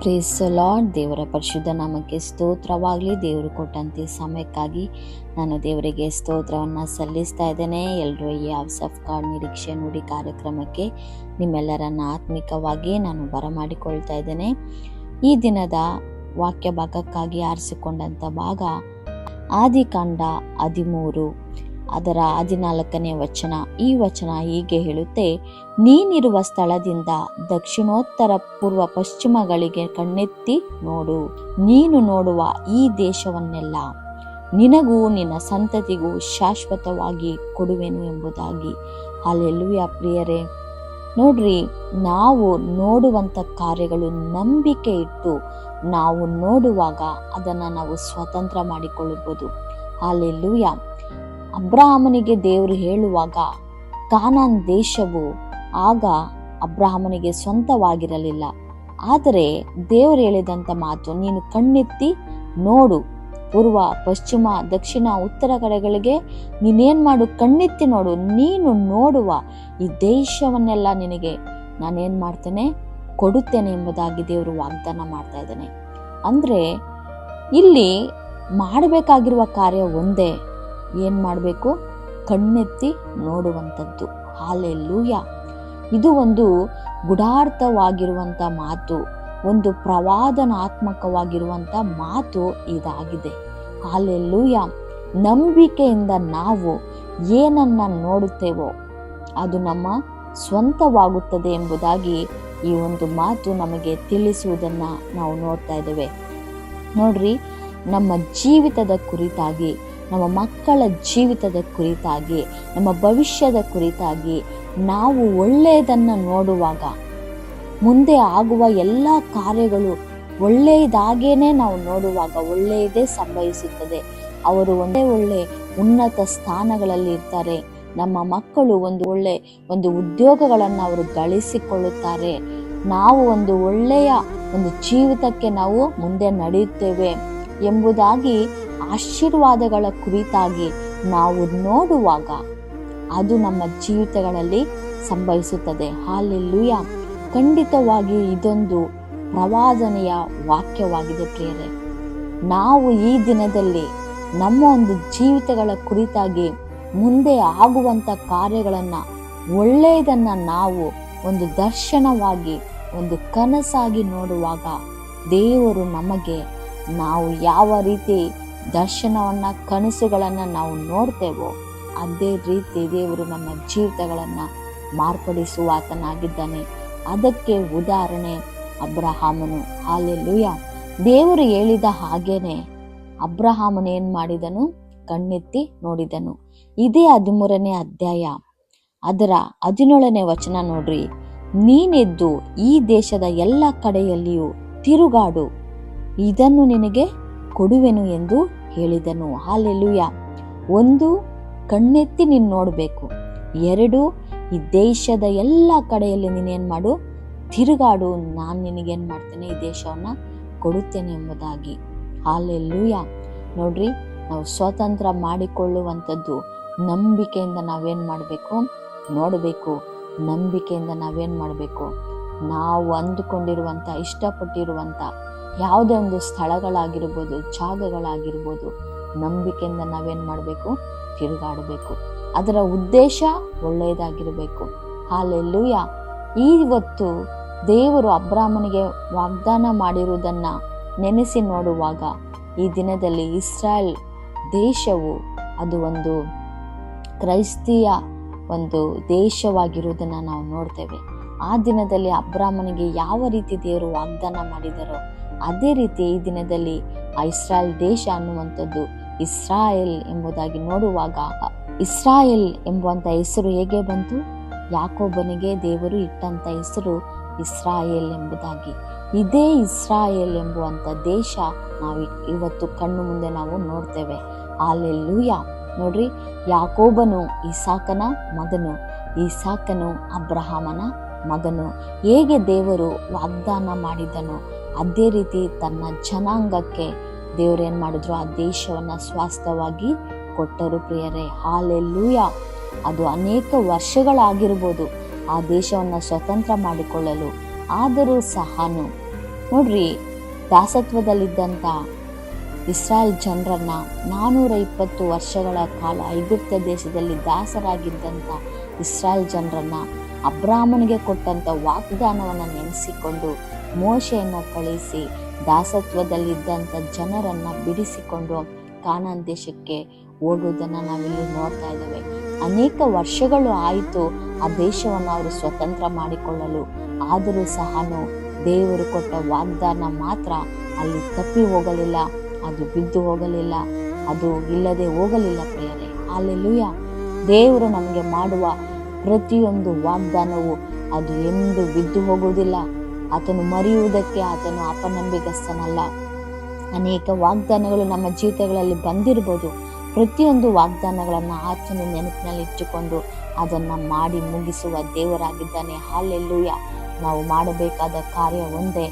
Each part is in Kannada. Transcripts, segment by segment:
Praise lord. ದೇವರ ಪರಿಶುದ್ಧ ನಾಮಕ್ಕೆ ಸ್ತೋತ್ರವಾಗಲಿ. ದೇವರು ಕೊಟ್ಟಂತೆ ಸಮಯಕ್ಕಾಗಿ ನಾನು ದೇವರಿಗೆ ಸ್ತೋತ್ರವನ್ನು ಸಲ್ಲಿಸ್ತಾ ಇದ್ದೇನೆ. ಎಲ್ಲರೂ ಈ ಹೌಸ್ ಆಫ್ ಗಾಡ್ ನಿರೀಕ್ಷೆ ನುಡಿ ಕಾರ್ಯಕ್ರಮಕ್ಕೆ ನಿಮ್ಮೆಲ್ಲರನ್ನ ಆತ್ಮಿಕವಾಗಿ ನಾನು ಬರಮಾಡಿಕೊಳ್ತಾ ಇದ್ದೇನೆ. ಈ ದಿನದ ವಾಕ್ಯ ಭಾಗಕ್ಕಾಗಿ ಆರಿಸಿಕೊಂಡಂಥ ಭಾಗ ಆದಿಕಾಂಡ 13 ಅದರ 14ನೇ ವಚನ. ಈ ವಚನ ಹೀಗೆ ಹೇಳುತ್ತೆ: ನೀನಿರುವ ಸ್ಥಳದಿಂದ ದಕ್ಷಿಣೋತ್ತರ ಪೂರ್ವ ಪಶ್ಚಿಮಗಳಿಗೆ ಕಣ್ಣೆತ್ತಿ ನೋಡು. ನೀನು ನೋಡುವ ಈ ದೇಶವನ್ನೆಲ್ಲ ನಿನಗೂ ನಿನ್ನ ಸಂತತಿಗೂ ಶಾಶ್ವತವಾಗಿ ಕೊಡುವೆನು ಎಂಬುದಾಗಿ. ಹಲ್ಲೆಲೂಯಾ. ಪ್ರಿಯರೇ, ನೋಡ್ರಿ, ನಾವು ನೋಡುವಂಥ ಕಾರ್ಯಗಳು ನಂಬಿಕೆ ಇಟ್ಟು ನಾವು ನೋಡುವಾಗ ಅದನ್ನು ನಾವು ಸ್ವತಂತ್ರ ಮಾಡಿಕೊಳ್ಳಬಹುದು. ಹಲ್ಲೆಲೂಯಾ. ಅಬ್ರಹಾಮನಿಗೆ ದೇವರು ಹೇಳುವಾಗ ಕಾನಾನ್ ದೇಶವು ಆಗ ಅಬ್ರಹಾಮನಿಗೆ ಸ್ವಂತವಾಗಿರಲಿಲ್ಲ. ಆದರೆ ದೇವರು ಹೇಳಿದಂಥ ಮಾತು, ನೀನು ಕಣ್ಣೆತ್ತಿ ನೋಡು, ಪೂರ್ವ ಪಶ್ಚಿಮ ದಕ್ಷಿಣ ಉತ್ತರ ಕಡೆಗಳಿಗೆ ನೀನೇನ್ ಮಾಡು, ಕಣ್ಣೆತ್ತಿ ನೋಡು. ನೀನು ನೋಡುವ ಈ ದೇಶವನ್ನೆಲ್ಲ ನಿನಗೆ ನಾನೇನ್ ಮಾಡ್ತೇನೆ, ಕೊಡುತ್ತೇನೆ ಎಂಬುದಾಗಿ ದೇವರು ವಾಗ್ದಾನ ಮಾಡ್ತಾ ಇದ್ದಾನೆ. ಅಂದ್ರೆ ಇಲ್ಲಿ ಮಾಡಬೇಕಾಗಿರುವ ಕಾರ್ಯ ಒಂದೇ, ಏನ್ ಮಾಡಬೇಕು? ಕಣ್ಣೆತ್ತಿ ನೋಡುವಂಥದ್ದು. ಹಲ್ಲೆಲೂಯಾ. ಇದು ಒಂದು ಗೂಢಾರ್ಥವಾಗಿರುವಂಥ ಮಾತು, ಒಂದು ಪ್ರವಾದನಾತ್ಮಕವಾಗಿರುವಂಥ ಮಾತು ಇದಾಗಿದೆ. ಹಲ್ಲೆಲೂಯಾ. ನಂಬಿಕೆಯಿಂದ ನಾವು ಏನನ್ನ ನೋಡುತ್ತೇವೋ ಅದು ನಮ್ಮ ಸ್ವಂತವಾಗುತ್ತದೆ ಎಂಬುದಾಗಿ ಈ ಒಂದು ಮಾತು ನಮಗೆ ತಿಳಿಸುವುದನ್ನು ನಾವು ನೋಡ್ತಾ ಇದ್ದೇವೆ. ನೋಡ್ರಿ, ನಮ್ಮ ಜೀವಿತದ ಕುರಿತಾಗಿ, ನಮ್ಮ ಮಕ್ಕಳ ಜೀವಿತದ ಕುರಿತಾಗಿ, ನಮ್ಮ ಭವಿಷ್ಯದ ಕುರಿತಾಗಿ ನಾವು ಒಳ್ಳೆಯದನ್ನು ನೋಡುವಾಗ ಮುಂದೆ ಆಗುವ ಎಲ್ಲ ಕಾರ್ಯಗಳು ಒಳ್ಳೆಯದಾಗೇನೆ ನಾವು ನೋಡುವಾಗ ಒಳ್ಳೆಯದೇ ಸಂಭವಿಸುತ್ತದೆ. ಅವರು ಒಳ್ಳೆ ಉನ್ನತ ಸ್ಥಾನಗಳಲ್ಲಿ ಇರ್ತಾರೆ. ನಮ್ಮ ಮಕ್ಕಳು ಒಂದು ಉದ್ಯೋಗಗಳನ್ನು ಅವರು ಗಳಿಸಿಕೊಳ್ಳುತ್ತಾರೆ. ನಾವು ಒಂದು ಒಳ್ಳೆಯ ಒಂದು ಜೀವಿತಕ್ಕೆ ನಾವು ಮುಂದೆ ನಡೆಯುತ್ತೇವೆ ಎಂಬುದಾಗಿ ಆಶೀರ್ವಾದಗಳ ಕುರಿತಾಗಿ ನಾವು ನೋಡುವಾಗ ಅದು ನಮ್ಮ ಜೀವಿತಗಳಲ್ಲಿ ಸಂಭವಿಸುತ್ತದೆ. ಹಲ್ಲೆಲೂಯಾ. ಖಂಡಿತವಾಗಿ ಇದೊಂದು ಪ್ರವಾದನೆಯ ವಾಕ್ಯವಾಗಿದೆ ಪ್ರಿಯರೇ. ನಾವು ಈ ದಿನದಲ್ಲಿ ನಮ್ಮ ಒಂದು ಜೀವಿತಗಳ ಕುರಿತಾಗಿ ಮುಂದೆ ಆಗುವಂಥ ಕಾರ್ಯಗಳನ್ನು, ಒಳ್ಳೆಯದನ್ನು ನಾವು ಒಂದು ದರ್ಶನವಾಗಿ, ಒಂದು ಕನಸಾಗಿ ನೋಡುವಾಗ ದೇವರು ನಮಗೆ, ನಾವು ಯಾವ ರೀತಿ ದರ್ಶನವನ್ನು, ಕನಸುಗಳನ್ನು ನಾವು ನೋಡ್ತೇವೋ ಅದೇ ರೀತಿ ದೇವರು ನಮ್ಮ ಜೀವಿತಗಳನ್ನು ಮಾರ್ಪಡಿಸುವ ಆತನಾಗಿದ್ದಾನೆ. ಅದಕ್ಕೆ ಉದಾಹರಣೆ ಅಬ್ರಹಾಮನು. ಹಲ್ಲೆಲೂಯಾ. ದೇವರು ಹೇಳಿದ ಹಾಗೇನೆ ಅಬ್ರಹಾಮನು ಏನ್ ಮಾಡಿದನು? ಕಣ್ಣೆತ್ತಿ ನೋಡಿದನು. ಇದೇ 13ನೇ ಅಧ್ಯಾಯ ಅದರ 17ನೇ ವಚನ ನೋಡ್ರಿ: ನೀನೆದ್ದು ಈ ದೇಶದ ಎಲ್ಲ ಕಡೆಯಲ್ಲಿಯೂ ತಿರುಗಾಡು, ಇದನ್ನು ನಿನಗೆ ಕೊಡುವೆನು ಎಂದು ಹೇಳಿದನು. ಹಲ್ಲೆಲೂಯಾ. 1, ಕಣ್ಣೆತ್ತಿ ನೀನು ನೋಡಬೇಕು. 2, ಈ ದೇಶದ ಎಲ್ಲ ಕಡೆಯಲ್ಲಿ ನೀನೇನ್ ಮಾಡು? ತಿರುಗಾಡು, ನಾನು ನಿನಗೇನ್ ಮಾಡ್ತೇನೆ? ಈ ದೇಶವನ್ನ ಕೊಡುತ್ತೇನೆ ಎಂಬುದಾಗಿ. ಹಲ್ಲೆಲೂಯಾ. ನೋಡ್ರಿ, ನಾವು ಸ್ವತಂತ್ರ ಮಾಡಿಕೊಳ್ಳುವಂಥದ್ದು ನಂಬಿಕೆಯಿಂದ ನಾವೇನ್ ಮಾಡಬೇಕು? ನೋಡಬೇಕು. ನಂಬಿಕೆಯಿಂದ ನಾವೇನ್ ಮಾಡಬೇಕು? ನಾವು ಅಂದುಕೊಂಡಿರುವಂಥ, ಇಷ್ಟಪಟ್ಟಿರುವಂಥ ಯಾವುದೇ ಒಂದು ಸ್ಥಳಗಳಾಗಿರ್ಬೋದು, ಜಾಗಗಳಾಗಿರ್ಬೋದು, ನಂಬಿಕೆಯಿಂದ ನಾವೇನ್ ಮಾಡಬೇಕು? ತಿರುಗಾಡಬೇಕು. ಅದರ ಉದ್ದೇಶ ಒಳ್ಳೆಯದಾಗಿರಬೇಕು. ಹಲ್ಲೆಲೂಯಾ. ಇವತ್ತು ದೇವರು ಅಬ್ರಹಾಮನಿಗೆ ವಾಗ್ದಾನ ಮಾಡಿರುವುದನ್ನ ನೆನೆಸಿ ನೋಡುವಾಗ ಈ ದಿನದಲ್ಲಿ ಇಸ್ರಾಯೇಲ್ ದೇಶವು ಅದು ಒಂದು ಕ್ರೈಸ್ತಿಯ ಒಂದು ದೇಶವಾಗಿರುವುದನ್ನು ನಾವು ನೋಡ್ತೇವೆ. ಆ ದಿನದಲ್ಲಿ ಅಬ್ರಹಾಮನಿಗೆ ಯಾವ ರೀತಿ ದೇವರು ವಾಗ್ದಾನ ಮಾಡಿದರೋ ಅದೇ ರೀತಿ ಈ ದಿನದಲ್ಲಿ ಆ ಇಸ್ರಾಯೇಲ್ ದೇಶ ಅನ್ನುವಂಥದ್ದು ಇಸ್ರಾಯೇಲ್ ಎಂಬುದಾಗಿ ನೋಡುವಾಗ, ಇಸ್ರಾಯೇಲ್ ಎಂಬುವಂಥ ಹೆಸರು ಹೇಗೆ ಬಂತು? ಯಾಕೋಬನಿಗೆ ದೇವರು ಇಟ್ಟಂತ ಹೆಸರು ಇಸ್ರಾಯೇಲ್ ಎಂಬುದಾಗಿ. ಇದೇ ಇಸ್ರಾಯೇಲ್ ಎಂಬುವಂಥ ದೇಶ ನಾವು ಇವತ್ತು ಕಣ್ಣು ಮುಂದೆ ನಾವು ನೋಡ್ತೇವೆ. ಹಲ್ಲೆಲೂಯಾ. ನೋಡ್ರಿ, ಯಾಕೋಬನು ಇಸಾಕನ ಮಗನು, ಇಸಾಕನು ಅಬ್ರಹಾಮನ ಮಗನು. ಹೇಗೆ ದೇವರು ವಾಗ್ದಾನ ಮಾಡಿದನು ಅದೇ ರೀತಿ ತನ್ನ ಜನಾಂಗಕ್ಕೆ ದೇವರೇನ್ ಮಾಡಿದ್ರು? ಆ ದೇಶವನ್ನ ಸ್ವಾಸ್ಥ್ಯವಾಗಿ ಕೊಟ್ಟರು ಪ್ರಿಯರೇ. ಹಲ್ಲೆಲೂಯಾ. ಅದು ಅನೇಕ ವರ್ಷಗಳಾಗಿರ್ಬೋದು ಆ ದೇಶವನ್ನು ಸ್ವತಂತ್ರ ಮಾಡಿಕೊಳ್ಳಲು. ಆದರೂ ಸಹನು ನೋಡ್ರಿ, ದಾಸತ್ವದಲ್ಲಿದ್ದಂಥ ಇಸ್ರಾಯೇಲ್ ಜನರನ್ನ 420 ವರ್ಷಗಳ ಕಾಲ ಐಗುಪ್ತ ದೇಶದಲ್ಲಿ ದಾಸರಾಗಿದ್ದಂಥ ಇಸ್ರಾಯೇಲ್ ಜನರನ್ನ ಅಬ್ರಾಹ್ಮನಿಗೆ ಕೊಟ್ಟಂಥ ವಾಗ್ದಾನವನ್ನು ನೆನೆಸಿಕೊಂಡು ಮೋಶೆಯನ್ನು ಕಳಿಸಿ ದಾಸತ್ವದಲ್ಲಿದ್ದಂಥ ಜನರನ್ನು ಬಿಡಿಸಿಕೊಂಡು ಕಾನಾನ್ ದೇಶಕ್ಕೆ ಹೋಗುವುದನ್ನು ನಾವಿಲ್ಲಿ ನೋಡ್ತಾ ಇದ್ದೇವೆ. ಅನೇಕ ವರ್ಷಗಳು ಆಯಿತು ಆ ದೇಶವನ್ನು ಅವರು ಸ್ವತಂತ್ರ ಮಾಡಿಕೊಳ್ಳಲು. ಆದರೂ ಸಹ ದೇವರು ಕೊಟ್ಟ ವಾಗ್ದಾನ ಮಾತ್ರ ಅಲ್ಲಿ ತಪ್ಪಿ ಹೋಗಲಿಲ್ಲ, ಅದು ಬಿದ್ದು ಹೋಗಲಿಲ್ಲ, ಅದು ಇಲ್ಲದೆ ಹೋಗಲಿಲ್ಲ ಪ್ರಿಯರೇ. ಹಲ್ಲೆಲೂಯಾ. ದೇವರು ನಮಗೆ ಮಾಡುವ ಪ್ರತಿಯೊಂದು ವಾಗ್ದಾನವು ಅದು ಎಂದು ಬಿದ್ದು ಹೋಗುವುದಿಲ್ಲ. ಆತನು ಮರೆಯುವುದಕ್ಕೆ ಆತನು ಅಪನಂಬಿಕಸ್ಥನಲ್ಲ. ಅನೇಕ ವಾಗ್ದಾನಗಳು ನಮ್ಮ ಜೀವಿತಗಳಲ್ಲಿ ಬಂದಿರ್ಬೋದು. ಪ್ರತಿಯೊಂದು ವಾಗ್ದಾನಗಳನ್ನು ಆತನು ನೆನಪಿನಲ್ಲಿ ಇಟ್ಟುಕೊಂಡು ಅದನ್ನು ಮಾಡಿ ಮುಗಿಸುವ ದೇವರಾಗಿದ್ದಾನೆ. ಹಲ್ಲೆಲೂಯಾ. ನಾವು ಮಾಡಬೇಕಾದ ಕಾರ್ಯ ಒಂದೇ,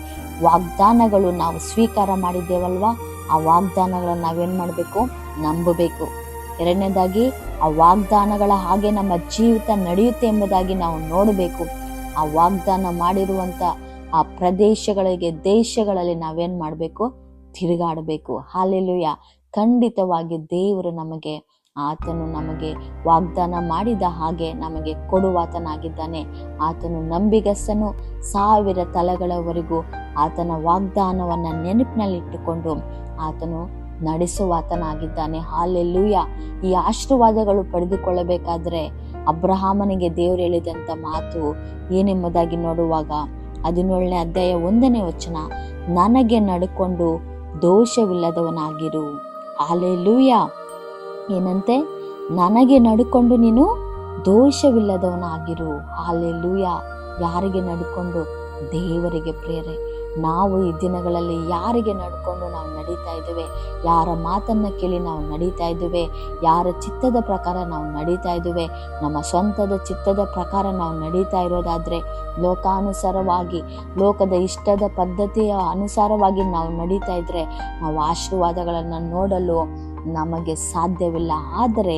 ವಾಗ್ದಾನಗಳು ನಾವು ಸ್ವೀಕಾರ ಮಾಡಿದ್ದೇವಲ್ವಾ, ಆ ವಾಗ್ದಾನಗಳನ್ನು ನಾವೇನು ಮಾಡಬೇಕು? ನಂಬಬೇಕು. ಎರಡನೇದಾಗಿ, ಆ ವಾಗ್ದಾನಗಳ ಹಾಗೆ ನಮ್ಮ ಜೀವಿತ ನಡೆಯುತ್ತೆ ಎಂಬುದಾಗಿ ನಾವು ನೋಡಬೇಕು. ಆ ವಾಗ್ದಾನ ಮಾಡಿರುವಂಥ ಆ ಪ್ರದೇಶಗಳಿಗೆ, ದೇಶಗಳಲ್ಲಿ ನಾವೇನು ಮಾಡಬೇಕು? ತಿರುಗಾಡಬೇಕು. ಹಲ್ಲೆಲೂಯಾ. ಖಂಡಿತವಾಗಿ ದೇವರು ಆತನು ನಮಗೆ ವಾಗ್ದಾನ ಮಾಡಿದ ಹಾಗೆ ನಮಗೆ ಕೊಡುವಾತನಾಗಿದ್ದಾನೆ. ಆತನು ನಂಬಿಗಸ್ತನು. 1000 ತಲೆಗಳವರೆಗೂ ಆತನ ವಾಗ್ದಾನವನ್ನು ನೆನಪಿನಲ್ಲಿಟ್ಟುಕೊಂಡು ಆತನು ನಡೆಸುವಾತನಾಗಿದ್ದಾನೆ. ಹಲ್ಲೆಲೂಯಾ. ಈ ಆಶೀರ್ವಾದಗಳು ಪಡೆದುಕೊಳ್ಳಬೇಕಾದ್ರೆ ಅಬ್ರಹಾಮನಿಗೆ ದೇವರು ಹೇಳಿದಂಥ ಮಾತು ಏನೆಂಬುದಾಗಿ ನೋಡುವಾಗ 17ನೇ ಅಧ್ಯಾಯ 1ನೇ ವಚನ, ನನಗೆ ನಡ್ಕೊಂಡು ದೋಷವಿಲ್ಲದವನಾಗಿರು. ಹಲ್ಲೆಲೂಯಾ. ಏನಂತೆ? ನನಗೆ ನಡ್ಕೊಂಡು ನೀನು ದೋಷವಿಲ್ಲದವನಾಗಿರು. ಹಲ್ಲೆಲೂಯಾ. ಯಾರಿಗೆ ನಡ್ಕೊಂಡು? ದೇವರಿಗೆ ಪ್ರಿಯರೇ. ನಾವು ಈ ದಿನಗಳಲ್ಲಿ ಯಾರಿಗೆ ನಡ್ಕೊಂಡು ನಾವು ನಡೀತಾ ಇದ್ದೇವೆ? ಯಾರ ಮಾತನ್ನ ಕೇಳಿ ನಾವು ನಡೀತಾ ಇದ್ದೇವೆ? ಯಾರ ಚಿತ್ತದ ಪ್ರಕಾರ ನಾವು ನಡೀತಾ ಇದ್ದೇವೆ? ನಮ್ಮ ಸ್ವಂತದ ಚಿತ್ತದ ಪ್ರಕಾರ ನಾವು ನಡೀತಾ ಇರೋದಾದ್ರೆ, ಲೋಕಾನುಸಾರವಾಗಿ, ಲೋಕದ ಇಷ್ಟದ ಪದ್ಧತಿಯ ಅನುಸಾರವಾಗಿ ನಾವು ನಡೀತಾ ಇದ್ರೆ ನಾವು ಆಶೀರ್ವಾದಗಳನ್ನು ನೋಡಲು ನಮಗೆ ಸಾಧ್ಯವಿಲ್ಲ. ಆದರೆ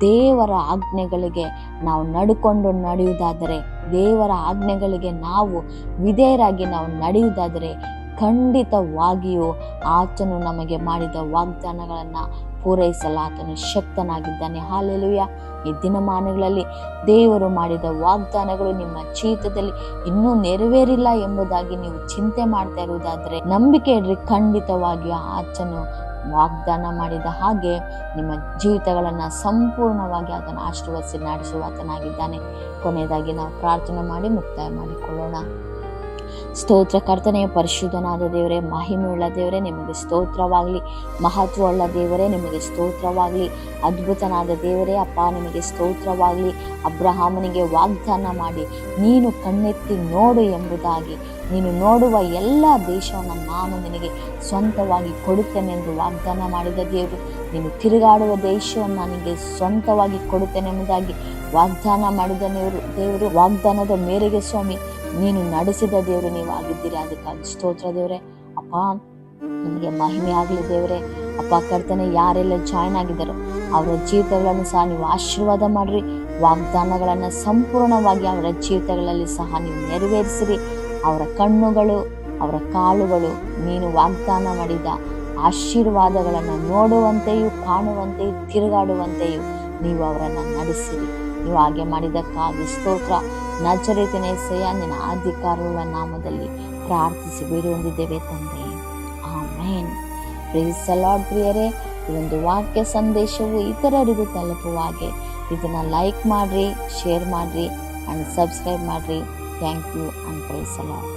ದೇವರ ಆಜ್ಞೆಗಳಿಗೆ ನಾವು ನಡ್ಕೊಂಡು ನಡೆಯುವುದಾದರೆ, ದೇವರ ಆಜ್ಞೆಗಳಿಗೆ ನಾವು ವಿಧೇಯರಾಗಿ ನಾವು ನಡೆಯುವುದಾದರೆ ಖಂಡಿತವಾಗಿಯೂ ಆತನು ನಮಗೆ ಮಾಡಿದ ವಾಗ್ದಾನಗಳನ್ನು ಪೂರೈಸಲು ಆತನು ಶಕ್ತನಾಗಿದ್ದಾನೆ. ಹಲ್ಲೆಲೂಯಾ. ಈ ದಿನಮಾನಗಳಲ್ಲಿ ದೇವರು ಮಾಡಿದ ವಾಗ್ದಾನಗಳು ನಿಮ್ಮ ಜೀವಿತದಲ್ಲಿ ಇನ್ನೂ ನೆರವೇರಿಲ್ಲ ಎಂಬುದಾಗಿ ನೀವು ಚಿಂತೆ ಮಾಡ್ತಾ ಇರುವುದಾದರೆ ನಂಬಿಕೆ ಇಡ್ರಿ. ಖಂಡಿತವಾಗಿಯೂ ಆತನು ವಾಗ್ದಾನ ಮಾಡಿದ ಹಾಗೆ ನಿಮ್ಮ ಜೀವಿತಗಳನ್ನು ಸಂಪೂರ್ಣವಾಗಿ ಅದನ್ನು ಆಶೀರ್ವದಿಸಿ ನಡೆಸುವಾತನಾಗಿದ್ದಾನೆ. ಕೊನೆಯದಾಗಿ ನಾವು ಪ್ರಾರ್ಥನೆ ಮಾಡಿ ಮುಕ್ತಾಯ ಮಾಡಿಕೊಳ್ಳೋಣ. ಸ್ತೋತ್ರ. ಕರ್ತನೆಯ ಪರಿಶುದ್ಧನಾದ ದೇವರೇ, ಮಹಿಮೆಯುಳ್ಳ ದೇವರೇ, ನಿಮಗೆ ಸ್ತೋತ್ರವಾಗಲಿ. ಮಹತ್ವವುಳ್ಳ ದೇವರೇ, ನಿಮಗೆ ಸ್ತೋತ್ರವಾಗಲಿ. ಅದ್ಭುತನಾದ ದೇವರೇ, ಅಪ್ಪ ನಿಮಗೆ ಸ್ತೋತ್ರವಾಗಲಿ. ಅಬ್ರಹಾಮನಿಗೆ ವಾಗ್ದಾನ ಮಾಡಿ ನೀನು ಕಣ್ಣೆತ್ತಿ ನೋಡು ಎಂಬುದಾಗಿ, ನೀನು ನೋಡುವ ಎಲ್ಲ ದೇಶವನ್ನು ನಾನು ನಿನಗೆ ಸ್ವಂತವಾಗಿ ಕೊಡುತ್ತೇನೆ ಎಂದು ವಾಗ್ದಾನ ಮಾಡಿದ ದೇವರು, ನೀನು ತಿರುಗಾಡುವ ದೇಶವನ್ನು ನನಗೆ ಸ್ವಂತವಾಗಿ ಕೊಡುತ್ತೇನೆ ಎಂಬುದಾಗಿ ವಾಗ್ದಾನ ಮಾಡಿದ ದೇವರು, ವಾಗ್ದಾನದ ಮೇರೆಗೆ ಸ್ವಾಮಿ ನೀನು ನಡೆಸಿದ ದೇವರು ನೀವು ಆಗಿದ್ದೀರಿ. ಅದಕ್ಕಾಗಿ ಸ್ತೋತ್ರ ದೇವರೇ. ಅಪ್ಪ ನಿಮಗೆ ಮಹಿಮೆ ಆಗಲಿ ದೇವರೇ. ಅಪ್ಪ ಕರ್ತನೆ, ಯಾರೆಲ್ಲ ಜಾಯ್ನ್ ಆಗಿದ್ದಾರೋ ಅವರ ಜೀವಿತಗಳನ್ನು ಸಹ ನೀವು ಆಶೀರ್ವಾದ ಮಾಡಿರಿ. ವಾಗ್ದಾನಗಳನ್ನು ಸಂಪೂರ್ಣವಾಗಿ ಅವರ ಜೀವಿತಗಳಲ್ಲಿ ಸಹ ನೀವು ನೆರವೇರಿಸಿರಿ. ಅವರ ಕಣ್ಣುಗಳು, ಅವರ ಕಾಲುಗಳು ನೀನು ವಾಗ್ದಾನ ಮಾಡಿದ ಆಶೀರ್ವಾದಗಳನ್ನು ನೋಡುವಂತೆಯೂ ಕಾಣುವಂತೆಯೂ ತಿರುಗಾಡುವಂತೆಯೂ ನೀವು ಅವರನ್ನು ನಡೆಸಿರಿ. ನೀವು ಹಾಗೆ ಮಾಡಿದ್ದಕ್ಕಾಗಿ ಸ್ತೋತ್ರ. ನಜರೇತಿನ ಯೆಸಯ್ಯ ನಿನ್ನ ಅಧಿಕಾರವುಳ್ಳ ನಾಮದಲ್ಲಿ ಪ್ರಾರ್ಥಿಸಿ ಬೇಡಿ ಹೊಂದಿದ್ದೇವೆ ತಂದೆ. ಆಮೇನ್. ಪ್ರೈಸ್ ದಿ ಲಾರ್ಡ್ ಪ್ರಿಯರೇ. ಈ ಒಂದು ವಾಕ್ಯ ಸಂದೇಶವು ಇತರರಿಗೂ ತಲುಪುವ ಹಾಗೆ ಇದನ್ನು ಲೈಕ್ ಮಾಡಿರಿ, ಶೇರ್ ಮಾಡಿರಿ ಅಂಡ್ ಸಬ್ಸ್ಕ್ರೈಬ್ ಮಾಡಿರಿ. Thank you and praise the lord.